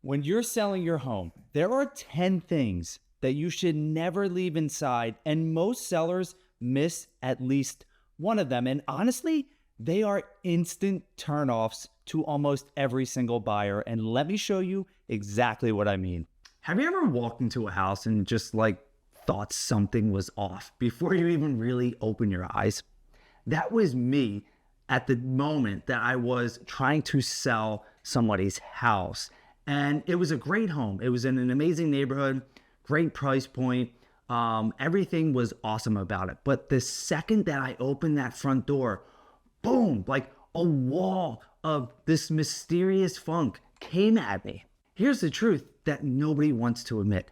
When you're selling your home, there are 10 things that you should never leave inside, and most sellers miss at least one of them. And honestly, they are instant turnoffs to almost every single buyer. And let me show you exactly what I mean. Have you ever walked into a house and just thought something was off before you even really open your eyes? That was me at the moment that I was trying to sell somebody's house. And it was a great home. It was in an amazing neighborhood, great price point. Everything was awesome about it. But the second that I opened that front door, boom, like a wall of this mysterious funk came at me. Here's the truth that nobody wants to admit.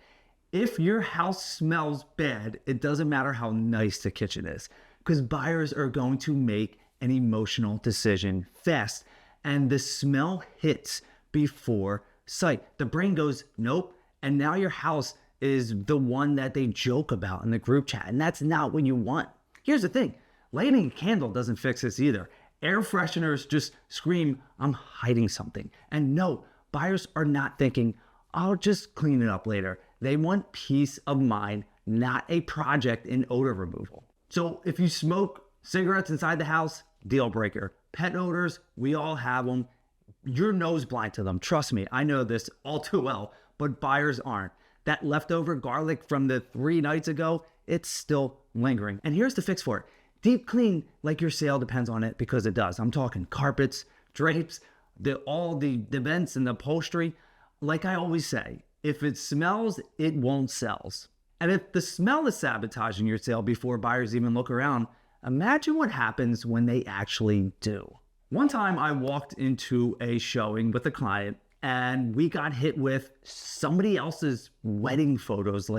If your house smells bad, it doesn't matter how nice the kitchen is, because buyers are going to make an emotional decision fast, and the smell hits before sight. The brain goes, nope, and now your house is the one that they joke about in the group chat, and that's not what you want. Here's the thing, lighting a candle doesn't fix this either. Air fresheners just scream, I'm hiding something. And no, buyers are not thinking, I'll just clean it up later. They want peace of mind, not a project in odor removal. So if you smoke cigarettes inside the house, deal breaker. Pet odors, we all have them. You're nose blind to them. Trust me, I know this all too well, but buyers aren't. That leftover garlic from the 3 nights ago, it's still lingering. And here's the fix for it. Deep clean like your sale depends on it, because it does. I'm talking carpets, drapes, all the vents and the upholstery. Like I always say, if it smells, it won't sell. And if the smell is sabotaging your sale before buyers even look around, imagine what happens when they actually do. One time I walked into a showing with a client and we got hit with somebody else's wedding photos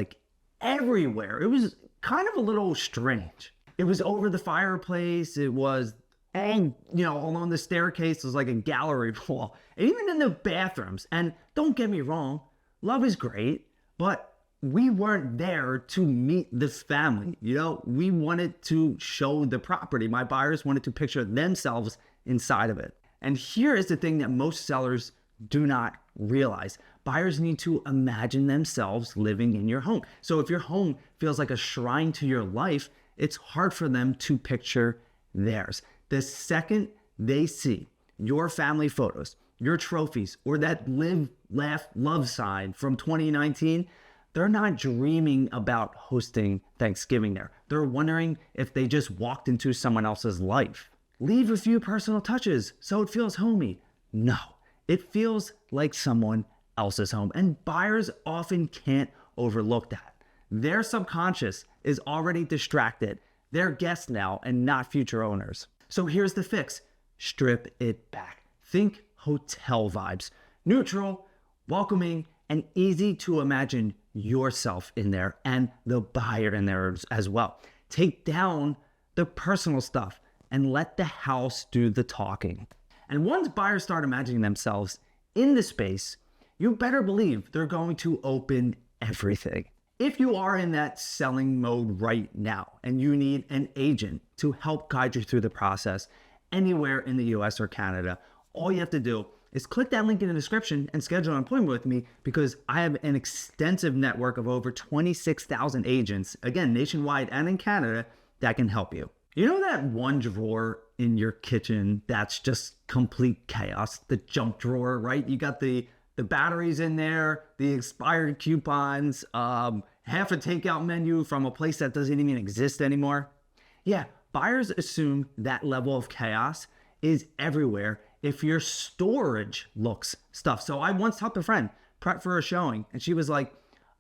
everywhere. It was kind of a little strange. It was over the fireplace. It was, along the staircase, it was like a gallery wall. And even in the bathrooms. And don't get me wrong, love is great, but we weren't there to meet this family. We wanted to show the property. My buyers wanted to picture themselves inside of it. And here is the thing that most sellers do not realize. Buyers need to imagine themselves living in your home. So if your home feels like a shrine to your life, it's hard for them to picture theirs. The second they see your family photos, your trophies, or that live, laugh, love sign from 2019, they're not dreaming about hosting Thanksgiving there. They're wondering if they just walked into someone else's life. Leave a few personal touches so it feels homey. No, it feels like someone else's home. And buyers often can't overlook that. Their subconscious is already distracted. They're guests now and not future owners. So here's the fix. Strip it back. Think hotel vibes. Neutral, welcoming, and easy to imagine yourself in there and the buyer in there as well. Take down the personal stuff and let the house do the talking. And once buyers start imagining themselves in the space, you better believe they're going to open everything. If you are in that selling mode right now and you need an agent to help guide you through the process anywhere in the US or Canada, all you have to do is click that link in the description and schedule an appointment with me, because I have an extensive network of over 26,000 agents, again, nationwide and in Canada, that can help you. You know that one drawer in your kitchen that's just complete chaos? The junk drawer, right? You got the batteries in there, the expired coupons, half a takeout menu from a place that doesn't even exist anymore. Yeah, buyers assume that level of chaos is everywhere if your storage looks stuffed. So I once helped a friend prep for a showing, and she was like,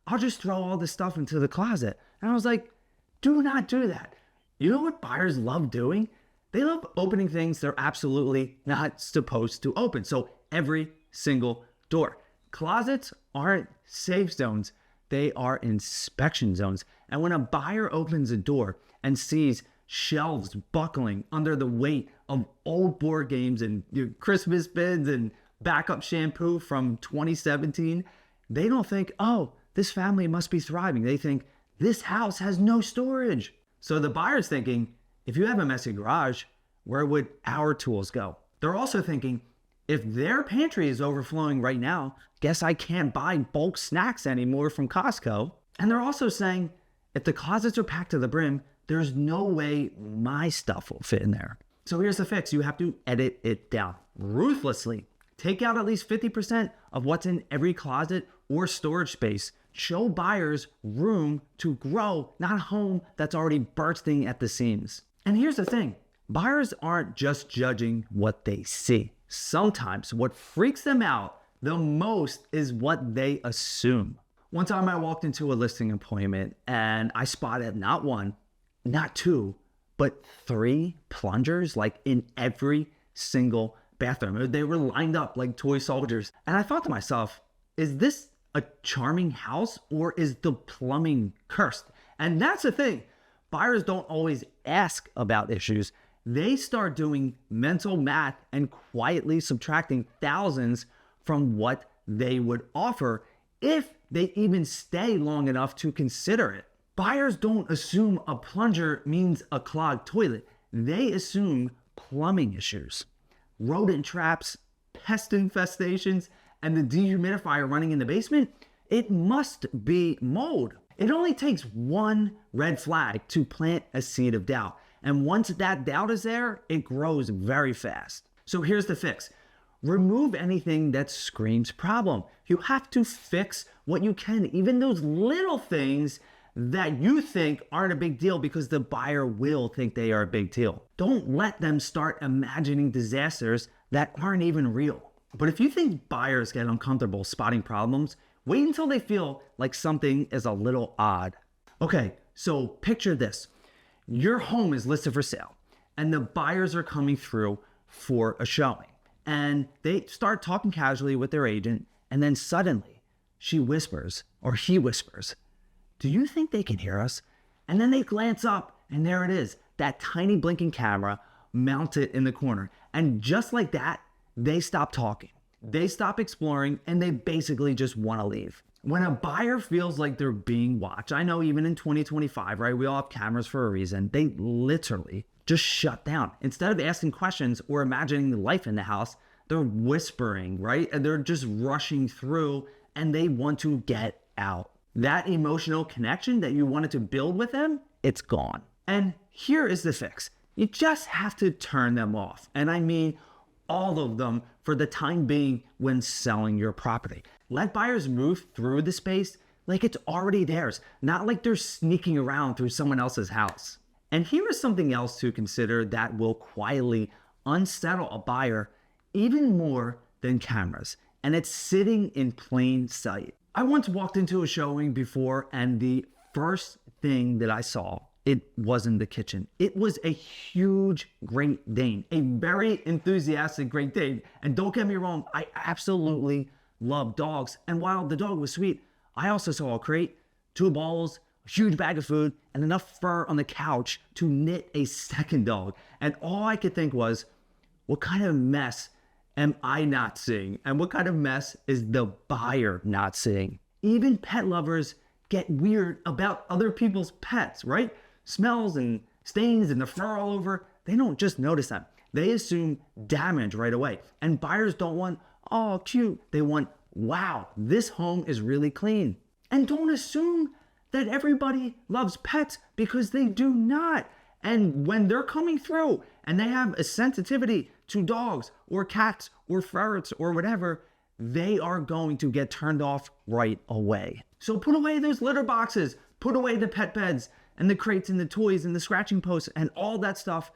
I'll just throw all this stuff into the closet. And I was like, do not do that. You know what buyers love doing? They love opening things they're absolutely not supposed to open. So every single door. Closets aren't safe zones. They are inspection zones. And when a buyer opens a door and sees shelves buckling under the weight of old board games and Christmas bins and backup shampoo from 2017, they don't think, oh, this family must be thriving. They think, this house has no storage. So the buyer's thinking, if you have a messy garage, where would our tools go? They're also thinking, If their pantry is overflowing right now, guess I can't buy bulk snacks anymore from Costco. And they're also saying, if the closets are packed to the brim, there's no way my stuff will fit in there. So here's the fix. You have to edit it down ruthlessly. Take out at least 50% of what's in every closet or storage space. Show buyers room to grow, not a home that's already bursting at the seams. And here's the thing. Buyers aren't just judging what they see. Sometimes what freaks them out the most is what they assume. One time I walked into a listing appointment and I spotted not one, not two, but 3 plungers like in every single bathroom. They were lined up like toy soldiers. And I thought to myself, is this a charming house or is the plumbing cursed? And that's the thing. Buyers don't always ask about issues. They start doing mental math and quietly subtracting thousands from what they would offer if they even stay long enough to consider it. Buyers don't assume a plunger means a clogged toilet. They assume plumbing issues, rodent traps, pest infestations, and the dehumidifier running in the basement. It must be mold. It only takes one red flag to plant a seed of doubt. And once that doubt is there, it grows very fast. So here's the fix. Remove anything that screams problem. You have to fix what you can, even those little things that you think aren't a big deal, because the buyer will think they are a big deal. Don't let them start imagining disasters that aren't even real. But if you think buyers get uncomfortable spotting problems, wait until they feel like something is a little odd. Okay, so picture this. Your home is listed for sale and the buyers are coming through for a showing. And they start talking casually with their agent, and then suddenly she whispers, or he whispers, "Do you think they can hear us?" And then they glance up and there it is, that tiny blinking camera mounted in the corner. And just like that, they stop talking. They stop exploring and they basically just want to leave. When a buyer feels like they're being watched, I know even in 2025, right, we all have cameras for a reason, they literally just shut down. Instead of asking questions or imagining the life in the house, they're whispering, right? And they're just rushing through and they want to get out. That emotional connection that you wanted to build with them, it's gone. And here is the fix. You just have to turn them off. And I mean all of them for the time being when selling your property. Let buyers move through the space like it's already theirs, not like they're sneaking around through someone else's house. And here is something else to consider that will quietly unsettle a buyer even more than cameras, and it's sitting in plain sight. I once walked into a showing before, and the first thing that I saw, it wasn't the kitchen. It was a huge Great Dane, a very enthusiastic Great Dane. And don't get me wrong, I absolutely love dogs. And while the dog was sweet, I also saw a crate, 2 bowls, a huge bag of food, and enough fur on the couch to knit a second dog. And all I could think was, what kind of mess am I not seeing? And what kind of mess is the buyer not seeing? Even pet lovers get weird about other people's pets, right? Smells and stains and the fur all over, they don't just notice them. They assume damage right away. And buyers don't want, oh, cute. They want, wow, this home is really clean. And don't assume that everybody loves pets, because they do not. And when they're coming through and they have a sensitivity to dogs or cats or ferrets or whatever, they are going to get turned off right away. So put away those litter boxes, put away the pet beds and the crates and the toys and the scratching posts and all that stuff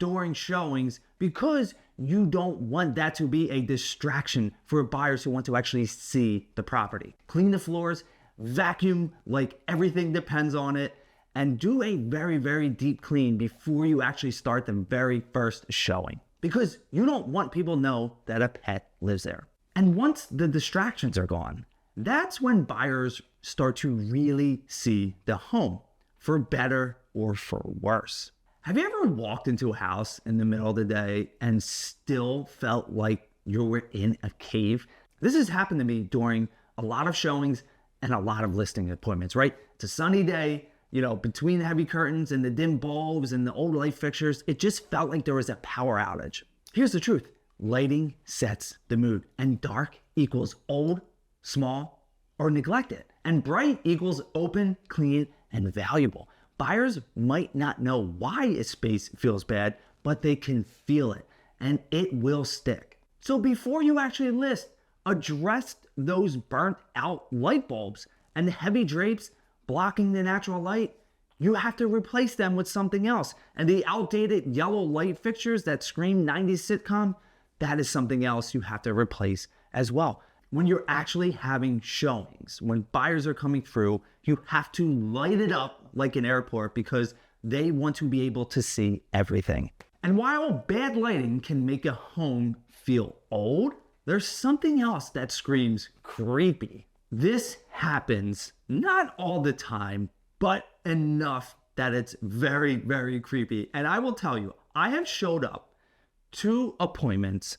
during showings, because you don't want that to be a distraction for buyers who want to actually see the property. Clean the floors, vacuum like everything depends on it, and do a very, very deep clean before you actually start the very first showing, because you don't want people to know that a pet lives there. And once the distractions are gone, that's when buyers start to really see the home, for better or for worse. Have you ever walked into a house in the middle of the day and still felt like you were in a cave? This has happened to me during a lot of showings and a lot of listing appointments, right? It's a sunny day, you know, between the heavy curtains and the dim bulbs and the old light fixtures, it just felt like there was a power outage. Here's the truth. Lighting sets the mood, and dark equals old, small, or neglected, and bright equals open, clean, and valuable. Buyers might not know why a space feels bad, but they can feel it, and it will stick. So before you actually list, address those burnt out light bulbs and the heavy drapes blocking the natural light. You have to replace them with something else. And the outdated yellow light fixtures that scream 90s sitcom, that is something else you have to replace as well. When you're actually having showings, when buyers are coming through, you have to light it up like an airport because they want to be able to see everything. And while bad lighting can make a home feel old, there's something else that screams creepy. This happens not all the time, but enough that it's very, very creepy. And I will tell you, I have showed up to appointments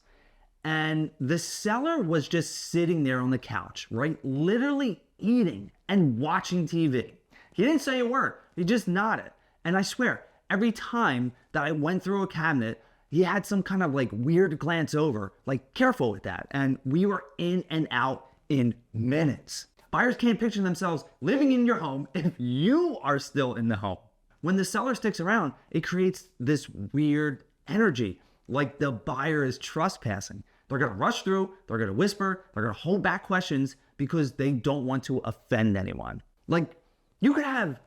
and the seller was just sitting there on the couch, right? Literally eating and watching TV. He didn't say a word. He just nodded. And I swear, every time that I went through a cabinet, he had some kind of like weird glance over, like careful with that. And we were in and out in minutes. Buyers can't picture themselves living in your home if you are still in the home. When the seller sticks around, it creates this weird energy, like the buyer is trespassing. They're gonna rush through, they're gonna whisper, they're gonna hold back questions because they don't want to offend anyone. Like, you could have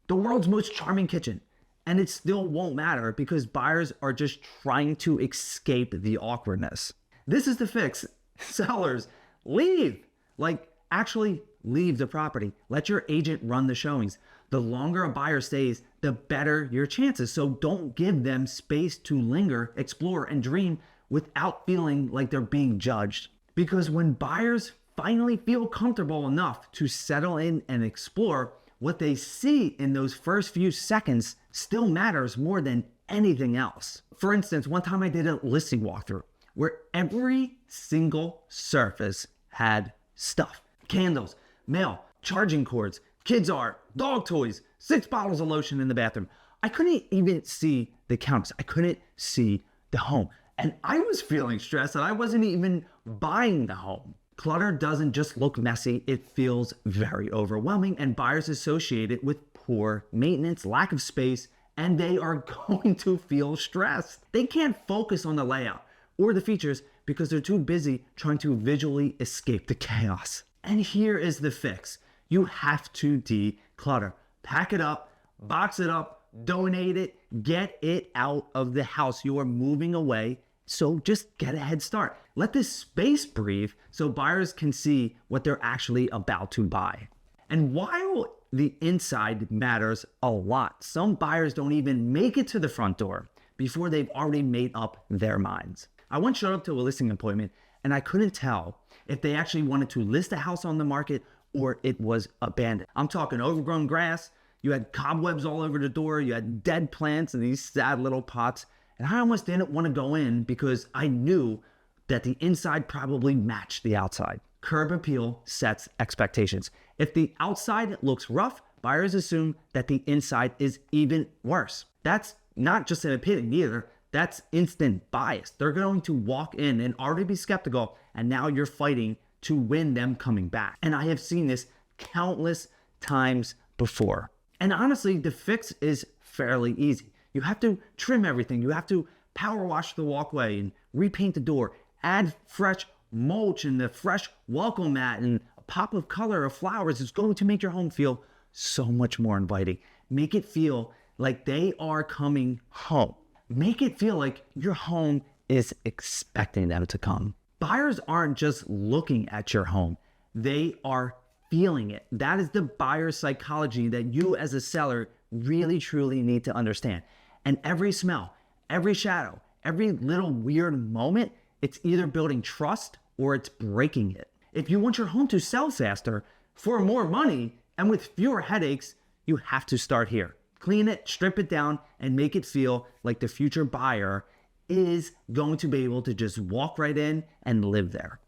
the world's most charming kitchen and it still won't matter because buyers are just trying to escape the awkwardness. This is the fix. Sellers, leave. Like, actually leave the property. Let your agent run the showings. The longer a buyer stays, the better your chances. So don't give them space to linger, explore, and dream without feeling like they're being judged. Because when buyers finally feel comfortable enough to settle in and explore, what they see in those first few seconds still matters more than anything else. For instance, one time I did a listing walkthrough where every single surface had stuff. Candles, mail, charging cords, kids art, dog toys, 6 bottles of lotion in the bathroom. I couldn't even see the counters. I couldn't see the home. And I was feeling stressed that I wasn't even buying the home. Clutter doesn't just look messy, it feels very overwhelming, and buyers associate it with poor maintenance, lack of space, and they are going to feel stressed. They can't focus on the layout or the features because they're too busy trying to visually escape the chaos. And here is the fix. You have to declutter. Pack it up, box it up, donate it, get it out of the house. You are moving away, so just get a head start. Let this space breathe so buyers can see what they're actually about to buy. And while the inside matters a lot, some buyers don't even make it to the front door before they've already made up their minds. I once showed up to a listing appointment and I couldn't tell if they actually wanted to list a house on the market or it was abandoned. I'm talking overgrown grass, you had cobwebs all over the door, you had dead plants in these sad little pots, and I almost didn't want to go in because I knew that the inside probably matched the outside. Curb appeal sets expectations. If the outside looks rough, buyers assume that the inside is even worse. That's not just an opinion either, that's instant bias. They're going to walk in and already be skeptical, and now you're fighting to win them coming back. And I have seen this countless times before. And honestly, the fix is fairly easy. You have to trim everything. You have to power wash the walkway and repaint the door, add fresh mulch and the fresh welcome mat, and a pop of color of flowers is going to make your home feel so much more inviting. Make it feel like they are coming home. Make it feel like your home is expecting them to come. Buyers aren't just looking at your home, they are feeling it. That is the buyer psychology that you as a seller really truly need to understand. And every smell, every shadow, every little weird moment, it's either building trust or it's breaking it. If you want your home to sell faster, for more money, and with fewer headaches, you have to start here. Clean it, strip it down, and make it feel like the future buyer is going to be able to just walk right in and live there.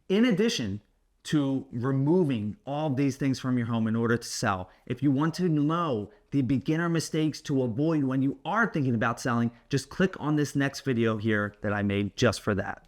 In addition to removing all these things from your home in order to sell. If you want to know the beginner mistakes to avoid when you are thinking about selling, just click on this next video here that I made just for that.